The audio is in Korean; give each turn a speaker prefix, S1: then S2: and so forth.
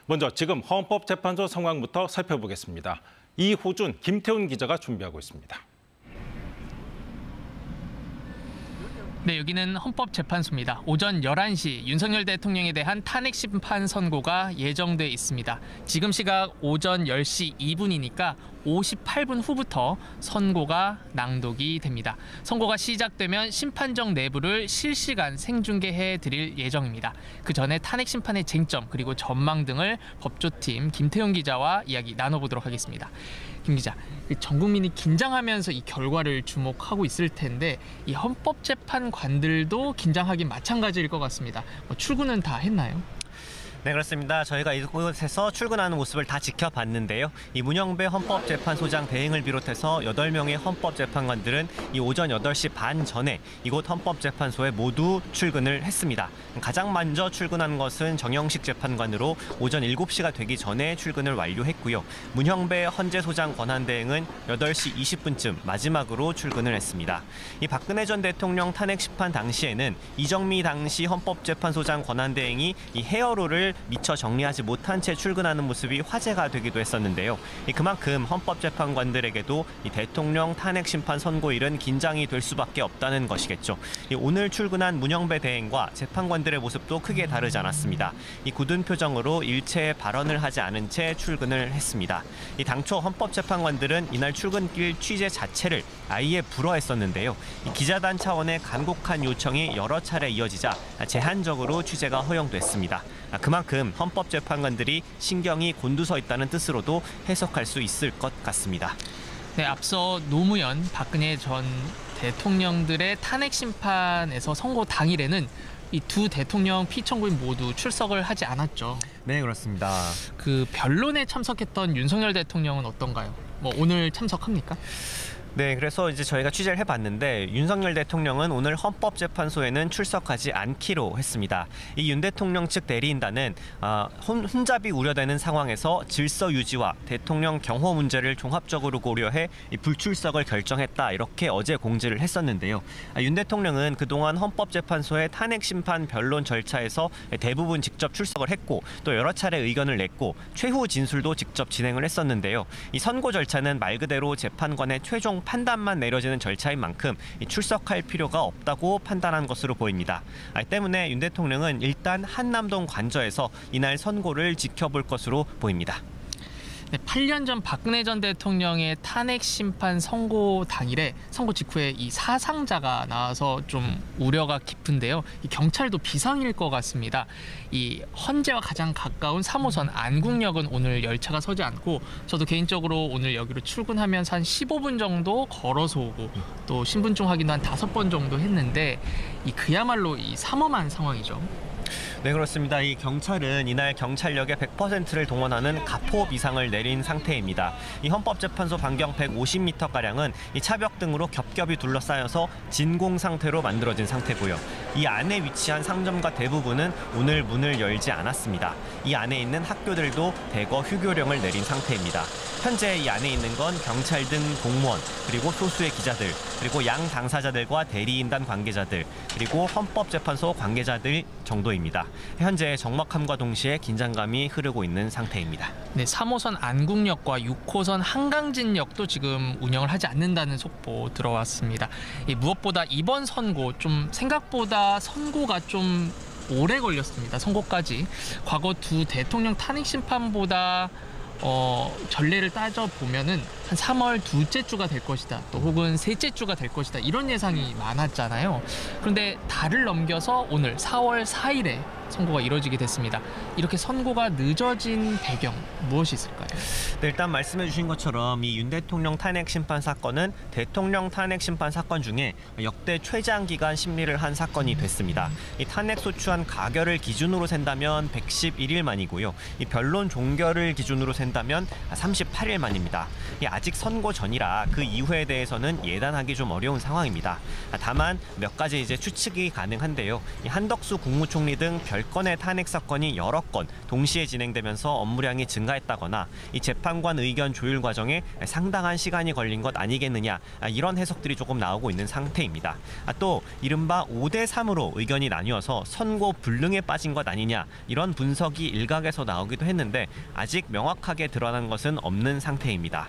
S1: 먼저 지금 헌법재판소 상황부터 살펴보겠습니다. 이호준, 김태훈 기자가 준비하고 있습니다.
S2: 네, 여기는 헌법재판소입니다. 오전 11시 윤석열 대통령에 대한 탄핵 심판 선고가 예정돼 있습니다. 지금 시각 오전 10시 2분이니까 58분 후부터 선고가 낭독이 됩니다. 선고가 시작되면 심판정 내부를 실시간 생중계해 드릴 예정입니다. 그 전에 탄핵 심판의 쟁점 그리고 전망 등을 법조팀 김태훈 기자와 이야기 나눠보도록 하겠습니다. 김 기자, 전 국민이 긴장하면서 이 결과를 주목하고 있을 텐데 이 헌법재판관들도 긴장하긴 마찬가지일 것 같습니다. 출근은 다 했나요?
S3: 네, 그렇습니다. 저희가 이곳에서 출근하는 모습을 다 지켜봤는데요. 이 문형배 헌법재판소장 대행을 비롯해서 8명의 헌법재판관들은 이 오전 8시 반 전에 이곳 헌법재판소에 모두 출근을 했습니다. 가장 먼저 출근한 것은 정영식 재판관으로 오전 7시가 되기 전에 출근을 완료했고요. 문형배 헌재소장 권한대행은 8시 20분쯤 마지막으로 출근을 했습니다. 이 박근혜 전 대통령 탄핵 심판 당시에는 이정미 당시 헌법재판소장 권한대행이 이 헤어로를 미처 정리하지 못한 채 출근하는 모습이 화제가 되기도 했었는데요. 그만큼 헌법재판관들에게도 이 대통령 탄핵 심판 선고일은 긴장이 될 수밖에 없다는 것이겠죠. 오늘 출근한 문형배 대행과 재판관들의 모습도 크게 다르지 않았습니다. 이 굳은 표정으로 일체 발언을 하지 않은 채 출근을 했습니다. 당초 헌법재판관들은 이날 출근길 취재 자체를 아예 불허했었는데요. 기자단 차원의 간곡한 요청이 여러 차례 이어지자 제한적으로 취재가 허용됐습니다. 그만큼 헌법재판관들이 신경이 곤두서 있다는 뜻으로도 해석할 수 있을 것 같습니다.
S2: 네, 앞서 노무현, 박근혜 전 대통령들의 탄핵 심판에서 선고 당일에는 이 두 대통령 피청구인 모두 출석을 하지 않았죠.
S3: 네, 그렇습니다.
S2: 그 변론에 참석했던 윤석열 대통령은 어떤가요? 오늘 참석합니까?
S3: 네, 그래서 이제 저희가 취재를 해봤는데 윤석열 대통령은 오늘 헌법재판소에는 출석하지 않기로 했습니다. 이 윤 대통령 측 대리인단은 혼잡이 우려되는 상황에서 질서 유지와 대통령 경호 문제를 종합적으로 고려해 이 불출석을 결정했다 이렇게 어제 공지를 했었는데요. 윤 대통령은 그동안 헌법재판소의 탄핵 심판 변론 절차에서 대부분 직접 출석을 했고 또 여러 차례 의견을 냈고 최후 진술도 직접 진행을 했었는데요. 이 선고 절차는 말 그대로 재판관의 최종 판단만 내려지는 절차인 만큼 출석할 필요가 없다고 판단한 것으로 보입니다. 때문에 윤 대통령은 일단 한남동 관저에서 이날 선고를 지켜볼 것으로 보입니다.
S2: 네, 8년 전 박근혜 전 대통령의 탄핵 심판 선고 당일에 선고 직후에 이 사상자가 나와서 좀 우려가 깊은데요. 이 경찰도 비상일 것 같습니다. 이 헌재와 가장 가까운 3호선 안국역은 오늘 열차가 서지 않고 저도 개인적으로 오늘 여기로 출근하면서 한 15분 정도 걸어서 오고 또 신분증 확인도 한 5번 정도 했는데 그야말로 이 삼엄한 상황이죠.
S3: 네, 그렇습니다. 이 경찰은 이날 경찰력의 100%를 동원하는 가포 비상을 내린 상태입니다. 이 헌법재판소 반경 150m가량은 이 차벽 등으로 겹겹이 둘러싸여서 진공 상태로 만들어진 상태고요. 이 안에 위치한 상점과 대부분은 오늘 문을 열지 않았습니다. 이 안에 있는 학교들도 대거 휴교령을 내린 상태입니다. 현재 이 안에 있는 건 경찰 등 공무원, 그리고 소수의 기자들, 그리고 양 당사자들과 대리인단 관계자들, 그리고 헌법재판소 관계자들 정도입니다. 현재 적막함과 동시에 긴장감이 흐르고 있는 상태입니다.
S2: 네, 3호선 안국역과 6호선 한강진역도 지금 운영을 하지 않는다는 속보 들어왔습니다. 무엇보다 이번 선고 좀 생각보다 선고가 좀 오래 걸렸습니다. 선고까지. 과거 두 대통령 탄핵 심판보다 전례를 따져보면은 한 3월 둘째 주가 될 것이다. 또 혹은 셋째 주가 될 것이다. 이런 예상이 많았잖아요. 그런데 달을 넘겨서 오늘 4월 4일에 선고가 이뤄지게 됐습니다. 이렇게 선고가 늦어진 배경 무엇이 있을까요?
S3: 네, 일단 말씀해 주신 것처럼 이 윤 대통령 탄핵 심판 사건은 대통령 탄핵 심판 사건 중에 역대 최장기간 심리를 한 사건이 됐습니다. 이 탄핵 소추안 가결을 기준으로 센다면 111일 만이고요. 이 변론 종결을 기준으로 센다면 38일 만입니다. 아직 선고 전이라 그 이후에 대해서는 예단하기 좀 어려운 상황입니다. 다만 몇 가지 이제 추측이 가능한데요. 이 한덕수 국무총리 등 별 10건의 탄핵 사건이 여러 건 동시에 진행되면서 업무량이 증가했다거나 이 재판관 의견 조율 과정에 상당한 시간이 걸린 것 아니겠느냐, 이런 해석들이 조금 나오고 있는 상태입니다. 또 이른바 5대3으로 의견이 나뉘어서 선고 불능에 빠진 것 아니냐, 이런 분석이 일각에서 나오기도 했는데 아직 명확하게 드러난 것은 없는 상태입니다.